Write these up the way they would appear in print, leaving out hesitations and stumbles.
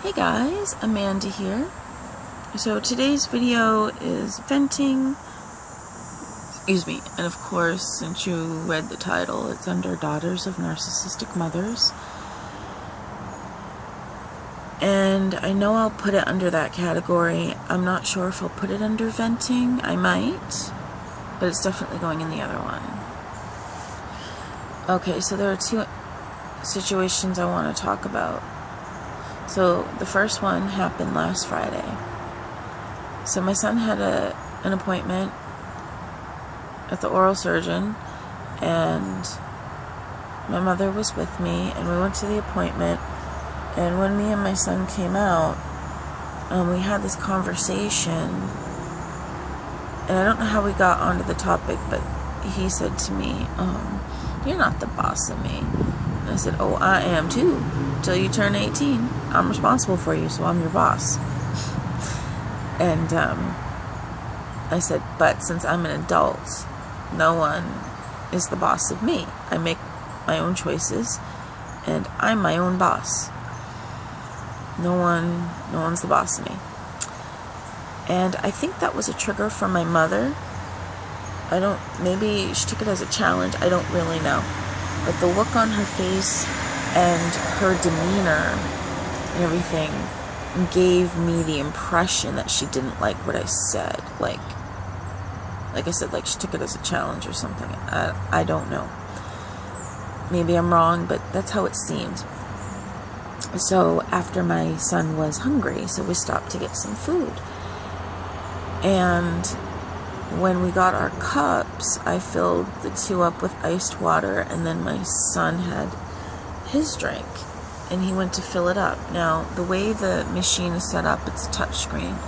Hey guys, Amanda here. So today's video is venting, and of course, since you read the title, it's under Daughters of Narcissistic Mothers. And I know I'll put it under that category. I'm not sure if I'll put it under venting. I might, but it's definitely going in the other one. Okay, so there are two situations I want to talk about. So the first one happened last Friday. So my son had an appointment at the oral surgeon, and my mother was with me, and we went to the appointment. And when me and my son came out, we had this conversation, and I don't know how we got onto the topic, but he said to me, "You're not the boss of me." And I said, "Oh, I am too. Till you turn 18, I'm responsible for you, so I'm your boss." And I said, "But since I'm an adult, no one is the boss of me. I make my own choices, and I'm my own boss. No one's the boss of me." And I think that was a trigger for my mother. Maybe she took it as a challenge, I don't really know. But the look on her face and her demeanor and everything gave me the impression that she didn't like what I said. Like I said, like she took it as a challenge or something. I don't know. Maybe I'm wrong, but that's how it seemed. So after my son was hungry, so we stopped to get some food. And when we got our cups, I filled the two up with iced water, and then my son had his drink, and he went to fill it up. Now, the way the machine is set up, it's a touch screen,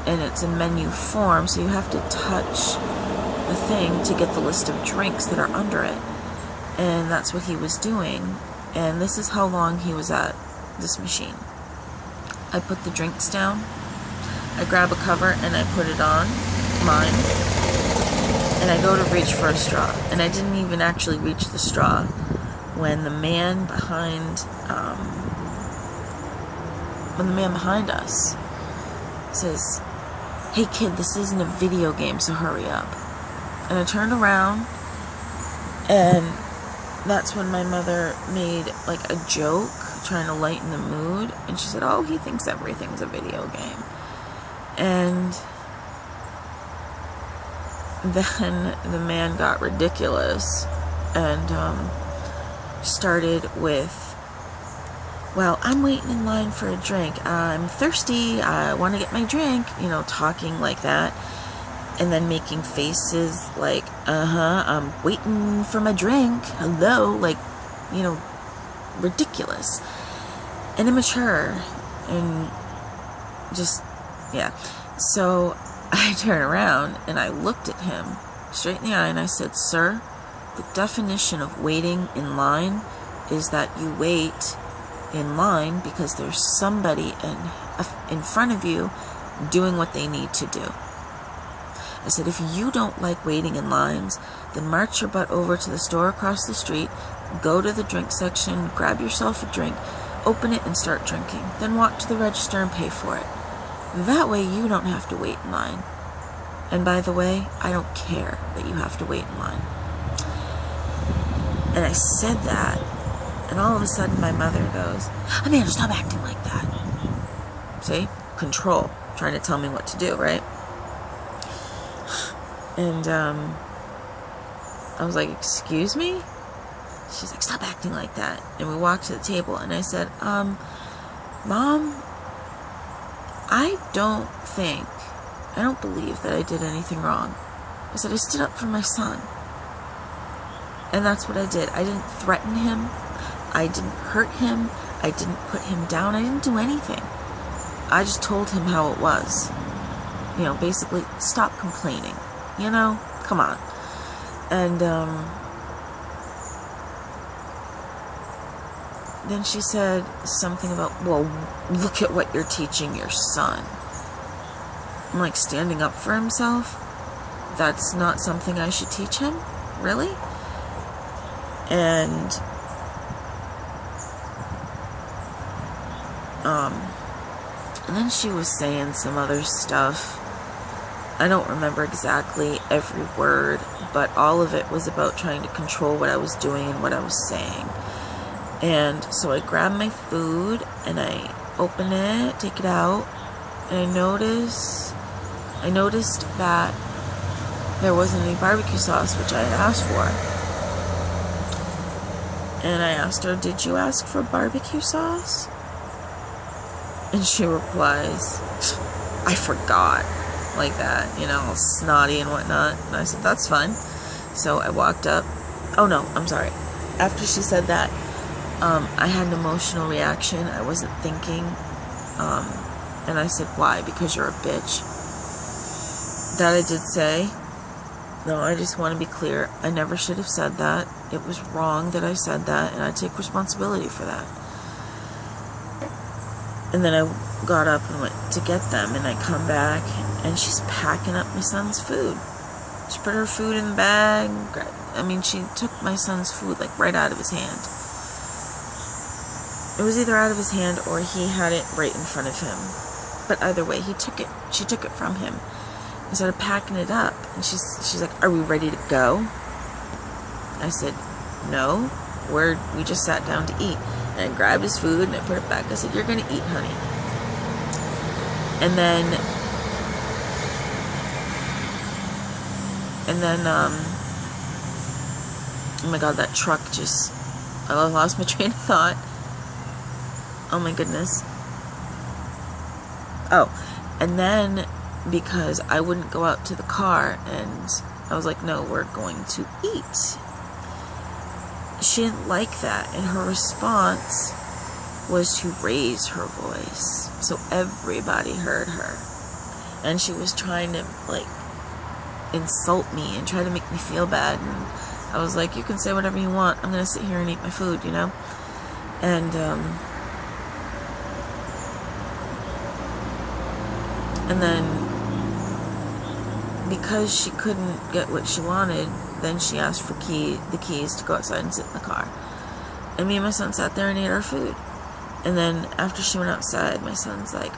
and it's in menu form, so you have to touch the thing to get the list of drinks that are under it. And that's what he was doing, and this is how long he was at this machine. I put the drinks down, I grab a cover, and I put it on mine, and I go to reach for a straw, and I didn't even actually reach the straw when the man behind us says, "Hey kid, this isn't a video game, so hurry up." And I turned around, and that's when my mother made like a joke trying to lighten the mood, and she said, "Oh, he thinks everything's a video game." And then the man got ridiculous and started with, "Well, I'm waiting in line for a drink. I'm thirsty. I want to get my drink," talking like that. And then making faces like, "I'm waiting for my drink. Hello," like, ridiculous and immature and just, yeah. So I turned around and I looked at him straight in the eye and I said, "Sir, the definition of waiting in line is that you wait in line because there's somebody in front of you doing what they need to do." I said, "If you don't like waiting in lines, then march your butt over to the store across the street, go to the drink section, grab yourself a drink, open it and start drinking. Then walk to the register and pay for it. That way you don't have to wait in line. And by the way, I don't care that you have to wait in line." And I said that, and all of a sudden my mother goes, "Amanda, stop acting like that." See? Control. Trying to tell me what to do, right? And I was like, "Excuse me?" She's like, "Stop acting like that." And we walked to the table, and I said, "Mom, I don't believe that I did anything wrong." I said, "I stood up for my son. And that's what I did. I didn't threaten him. I didn't hurt him. I didn't put him down. I didn't do anything. I just told him how it was. Basically, stop complaining. Come on." And then she said something about, "Well, look at what you're teaching your son." I'm like, standing up for himself? That's not something I should teach him? Really? And And then she was saying some other stuff. I don't remember exactly every word, but all of it was about trying to control what I was doing and what I was saying. And so I grabbed my food and I open it, take it out, and I noticed that there wasn't any barbecue sauce, which I had asked for. And I asked her, "Did you ask for barbecue sauce?" And she replies, "I forgot," like that, all snotty and whatnot. And I said, "That's fine." So I walked up. Oh no, I'm sorry. After she said that, I had an emotional reaction. I wasn't thinking. And I said, "Why? Because you're a bitch." That I did say. No, I just want to be clear. I never should have said that. It was wrong that I said that, and I take responsibility for that. And then I got up and went to get them, and I come back, and she's packing up my son's food. She put her food in the bag. She took my son's food, right out of his hand. It was either out of his hand or he had it right in front of him. But either way, he took it. She took it from him and started packing it up. And she's like, "Are we ready to go?" I said, "No, we just sat down to eat." And I grabbed his food and I put it back. I said, "You're going to eat, honey." And then, oh my God, that truck I lost my train of thought. Oh my goodness. Oh, and then because I wouldn't go out to the car and I was like, "No, we're going to eat." She didn't like that, and her response was to raise her voice so everybody heard her. And she was trying to insult me and try to make me feel bad, and I was like, "You can say whatever you want. I'm gonna sit here and eat my food," And then, because she couldn't get what she wanted, then she asked for the keys to go outside and sit in the car. And me and my son sat there and ate our food. And then after she went outside, my son's like,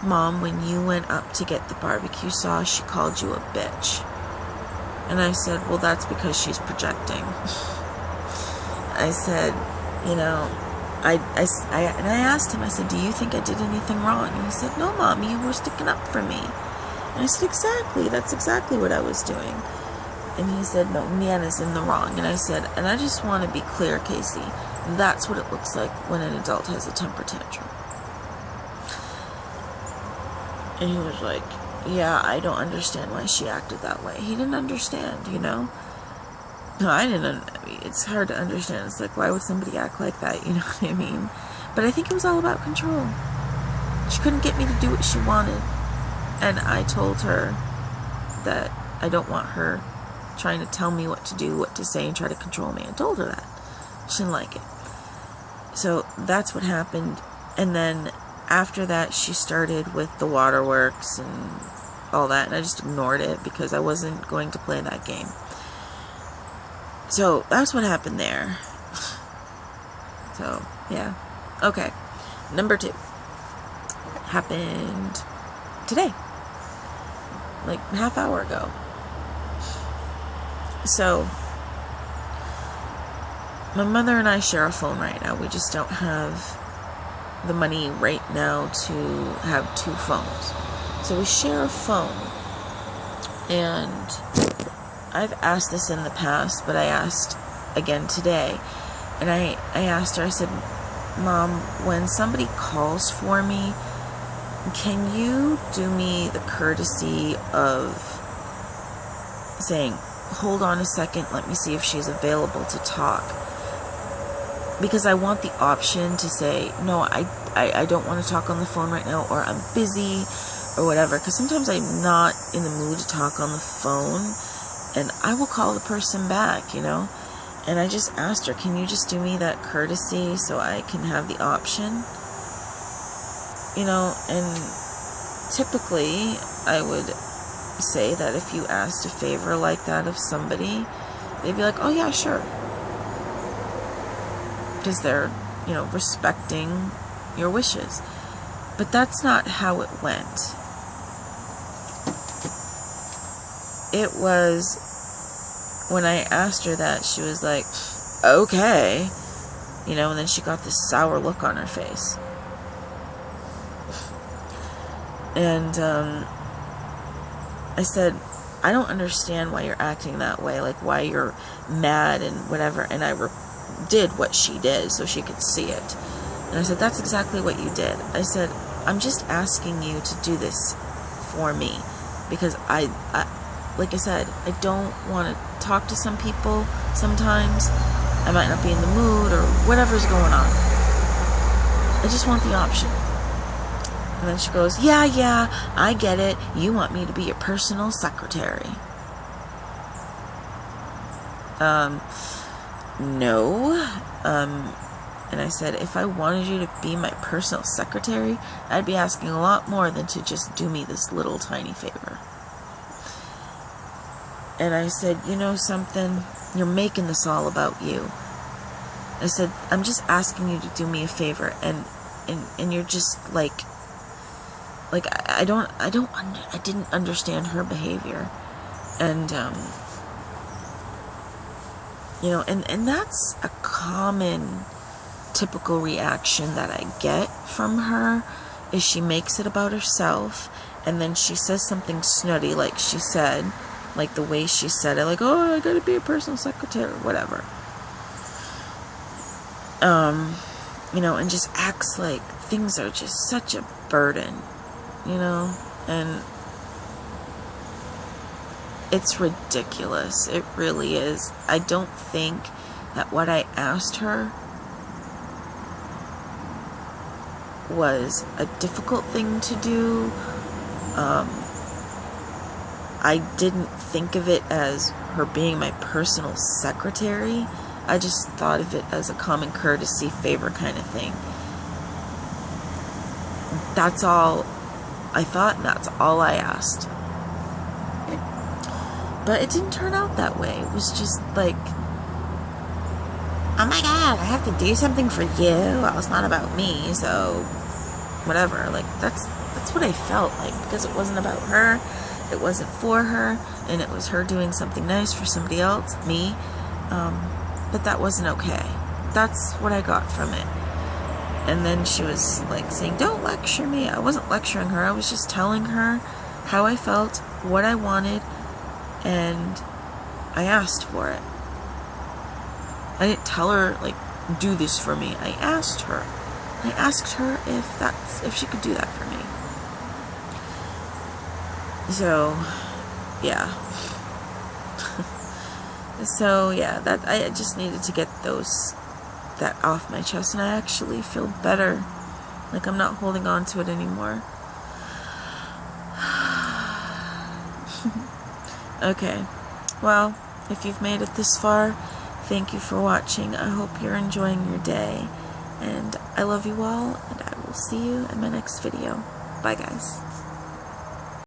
"Mom, when you went up to get the barbecue sauce, she called you a bitch." And I said, "Well, that's because she's projecting." I said, and I asked him, I said, "Do you think I did anything wrong?" And he said, "No, Mom, you were sticking up for me." And I said, "Exactly, that's exactly what I was doing." And he said, "No, Niana's in the wrong." And I said, "And I just want to be clear, Casey, that's what it looks like when an adult has a temper tantrum." And he was like, "Yeah, I don't understand why she acted that way." He didn't understand, No, I didn't. It's hard to understand. It's like, why would somebody act like that? You know what I mean? But I think it was all about control. She couldn't get me to do what she wanted. And I told her that I don't want her trying to tell me what to do, what to say, and try to control me. I told her that. She didn't like it. So that's what happened. And then after that, she started with the waterworks and all that. And I just ignored it because I wasn't going to play that game. So that's what happened there. So, yeah. Okay. Number 2. Happened today. Half hour ago. So, my mother and I share a phone right now. We just don't have the money right now to have 2 phones. So we share a phone. And I've asked this in the past, but I asked again today. And I asked her, I said, "Mom, when somebody calls for me, can you do me the courtesy of saying, 'Hold on a second, let me see if she's available to talk'? Because I want the option to say, 'No, I don't want to talk on the phone right now,' or 'I'm busy,' or whatever. Because sometimes I'm not in the mood to talk on the phone. And I will call the person back, And I just asked her, "Can you just do me that courtesy so I can have the option?" And typically I would say that if you asked a favor like that of somebody, they'd be like, "Oh yeah, sure." Because they're, respecting your wishes. But that's not how it went. It was, when I asked her that, she was like, okay. You know, and then she got this sour look on her face. And I said, I don't understand why you're acting that way, like why you're mad and whatever. And I did what she did so she could see it. And I said, that's exactly what you did. I said, I'm just asking you to do this for me, because I like I said, I don't want to talk to some people sometimes. I might not be in the mood or whatever's going on. I just want the option. And then she goes, yeah, I get it. You want me to be your personal secretary. No. And I said, if I wanted you to be my personal secretary, I'd be asking a lot more than to just do me this little tiny favor. And I said, you know something? You're making this all about you. I said, I'm just asking you to do me a favor, and you're just like I didn't understand her behavior, and you know, and that's a common typical reaction that I get from her, is she makes it about herself, and then she says something snooty, like she said, like the way she said it, like, oh, I gotta be a personal secretary, or whatever. You know, and just acts like things are just such a burden, you know, and it's ridiculous. It really is. I don't think that what I asked her was a difficult thing to do. I didn't think of it as her being my personal secretary. I just thought of it as a common courtesy favor kind of thing. That's all I thought, and that's all I asked. But it didn't turn out that way. It was just like, oh my god, I have to do something for you. Well, it's not about me, so whatever. Like, that's what I felt like, because it wasn't about her, it wasn't for her, and it was her doing something nice for somebody else, me. But that wasn't okay. That's what I got from it. And then she was like saying, don't lecture me. I wasn't lecturing her. I was just telling her how I felt, what I wanted, and I asked for it. I didn't tell her, like, do this for me. I asked her. I asked her if she could do that for me. So, yeah. So, yeah, that I just needed to get that off my chest, and I actually feel better. Like, I'm not holding on to it anymore. Okay. Well, if you've made it this far, thank you for watching. I hope you're enjoying your day. And I love you all, and I will see you in my next video. Bye, guys.